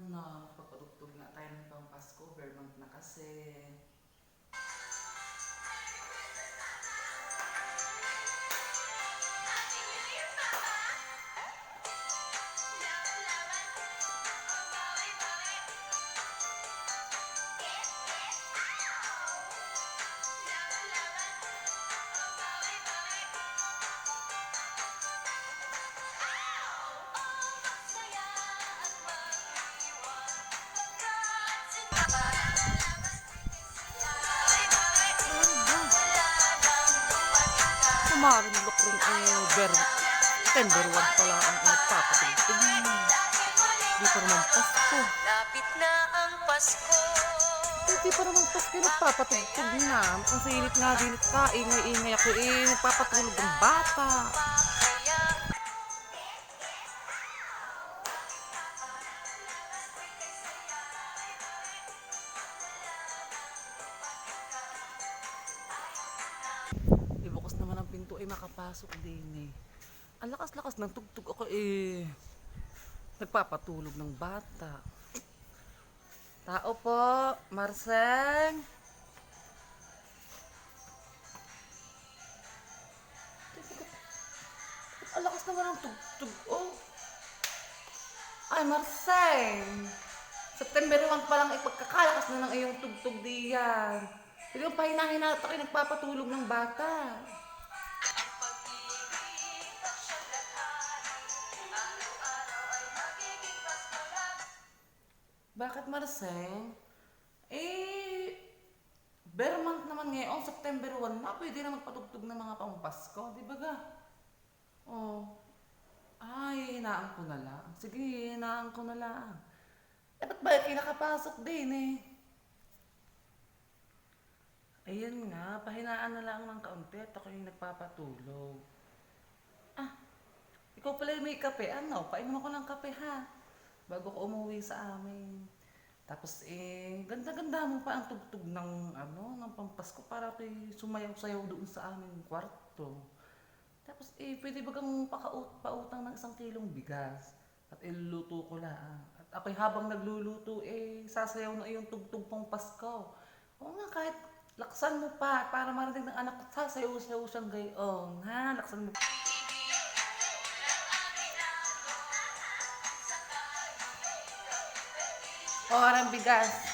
na pagpatugtog nga tayo ng pang Pasko, Vermont na kasi. Sumarunlok rin September 1 pala ang nagpapatugtog. Di pa naman Pasko. Lapit na ang Pasko. Di pa naman Pasko nagpapatugtog na. Ang silit nga din at kaingay-ingay ako nagpapatulog ng bata. Bukas naman ang pinto makapasok din Ang lakas-lakas ng tugtog ako nagpapatulog ng bata. Tao po, Marseng. Ang lakas naman ng tugtog Ay, Marseng. September 1 pa lang ipagkakalakas na ng iyong tugtog diyan. Hindi mo pahinahin na ito nagpapatulog ng bata. Bakit Marseng? Vermont naman ngayon, September 1 na, pwede na magpatugtog ng mga pampasko, di ba ga? Ay, hinaan ko na lang. Sige, hinaan ko na lang. Ba't ba kinakapasok din Ayun nga, pahinaan na lang ng kaunti at ako yung nagpapatulog. Ikaw pala yung may kape. Painom ako ng kape ha. Bago ko umuwi sa amin. Tapos ganda-ganda mo pa ang tugtog ng pampasko para sumayaw-sayaw doon sa aming kwarto. Tapos pwede ba kang pautang ng 1 kilong bigas? At iluluto ko lang. At ako'y habang nagluluto sasayaw na yung tugtog pang Pasko. Oo nga, kahit laksan mo pa para marinig ng anak ko, sasayaw-sayaw siyang gayon. Ha, laksan mo. Ang bigas.